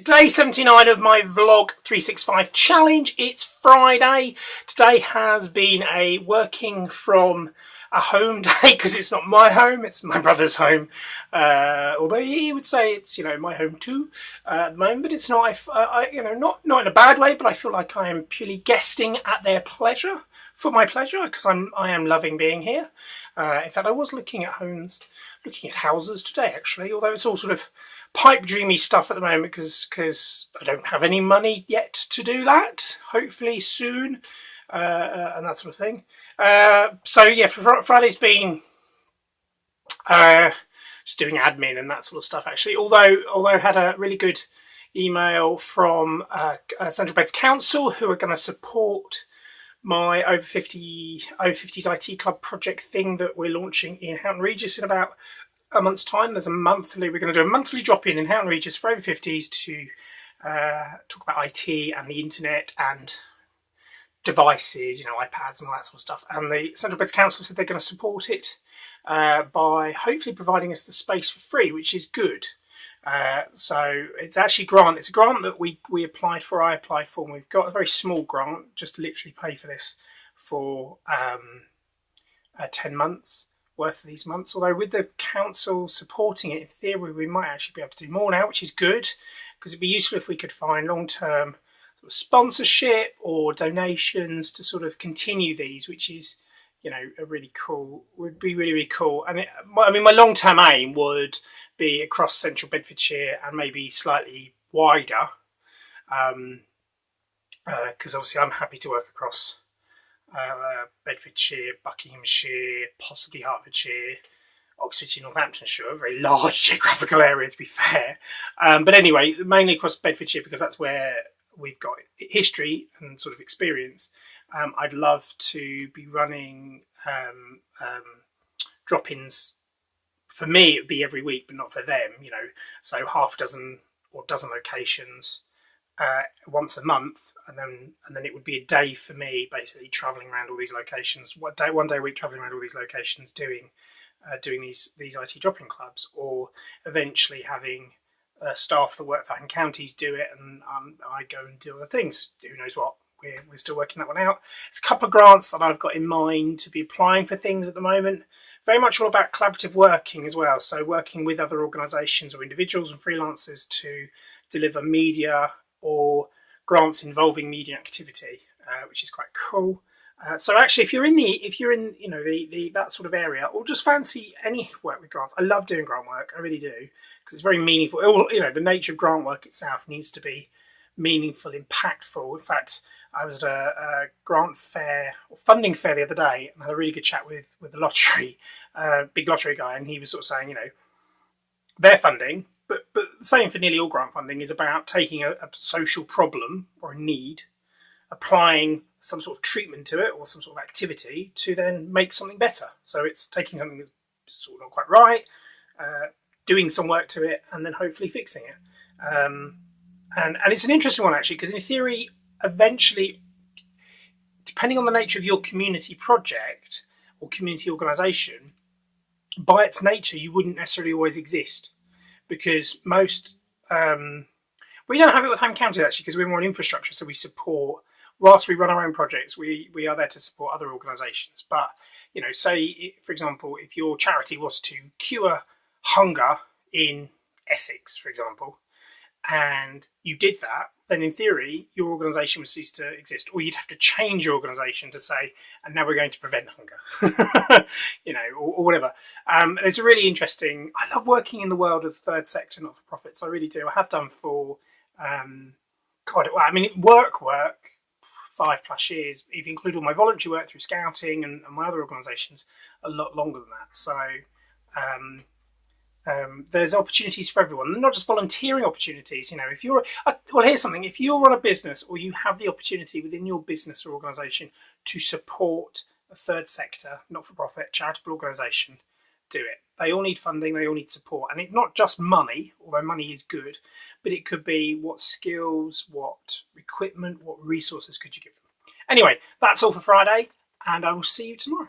Day 79 of my Vlog 365 challenge. It's Friday. Today has been a working from a home day because it's not my home, it's my brother's home. Although he would say it's, my home too at the moment, but it's not. Not in a bad way, but I feel like I am purely guesting at their pleasure, for my pleasure, because I am loving being here. In fact, I was looking at houses today, actually, although it's all sort of pipe dreamy stuff at the moment because I don't have any money yet to do that. Hopefully soon, and that sort of thing. So yeah, for Friday's been just doing admin and that sort of stuff. Actually, although I had a really good email from Central Beds Council, who are going to support my over 50s IT club project thing that we're launching in Houghton Regis in about a month's time. We're going to do a monthly drop-in Houghton Regis for over 50s to talk about IT and the internet and devices, iPads and all that sort of stuff. And the Central Beds Council said they're going to support it by hopefully providing us the space for free, which is good. So it's actually a grant. It's a grant that we applied for. I applied for, and we've got a very small grant just to literally pay for this for 10 months worth of these months. Although with the council supporting it, in theory, we might actually be able to do more now, which is good, because it'd be useful if we could find long-term sort of sponsorship or donations to sort of continue these, which is, would be really, really cool. And my long-term aim would be across central Bedfordshire and maybe slightly wider, because obviously I'm happy to work across Bedfordshire, Buckinghamshire, possibly Hertfordshire, Oxfordshire, Northamptonshire, a very large geographical area to be fair. But anyway, mainly across Bedfordshire because that's where we've got history and sort of experience. I'd love to be running drop-ins. For me, it would be every week, but not for them, So half a dozen or dozen locations once a month, and then it would be a day for me, basically travelling around all these locations. One day a week, travelling around all these locations, doing these IT drop-in clubs, or eventually having staff that work for Houghton Counties do it, and I go and do other things. Who knows what? We're still working that one out. There's a couple of grants that I've got in mind to be applying for things at the moment. Very much all about collaborative working as well. So working with other organisations or individuals and freelancers to deliver media or grants involving media activity, which is quite cool. So actually, if you're in the that sort of area, or just fancy any work with grants, I love doing grant work. I really do, because it's very meaningful. The nature of grant work itself needs to be meaningful, impactful. In fact, I was at a grant fair or funding fair the other day and had a really good chat with the lottery, big lottery guy, and he was sort of saying, their funding, but the same for nearly all grant funding, is about taking a social problem or a need, applying some sort of treatment to it or some sort of activity to then make something better. So it's taking something that's sort of not quite right, doing some work to it, and then hopefully fixing it. And it's an interesting one, actually, because in theory, eventually, depending on the nature of your community project or community organisation, by its nature, you wouldn't necessarily always exist, because most we don't have it with Houghton County, actually, because we're more in infrastructure, so we support. Whilst we run our own projects, we are there to support other organisations. But say, for example, if your charity was to cure hunger in Essex, for example, and you did that, then in theory, your organisation would cease to exist, or you'd have to change your organisation to say, and now we're going to prevent hunger, or whatever. And it's a really interesting. I love working in the world of third sector not-for-profits. I really do. I have done for quite a while. Work 5+ years. If you include all my voluntary work through scouting and my other organisations, a lot longer than that. So. There's opportunities for everyone, not just volunteering opportunities. If you're here's something: if you run a business or you have the opportunity within your business or organisation to support a third sector, not-for-profit, charitable organisation, do it. They all need funding, they all need support, and it's not just money, although money is good, but it could be what skills, what equipment, what resources could you give them. Anyway, that's all for Friday, and I will see you tomorrow.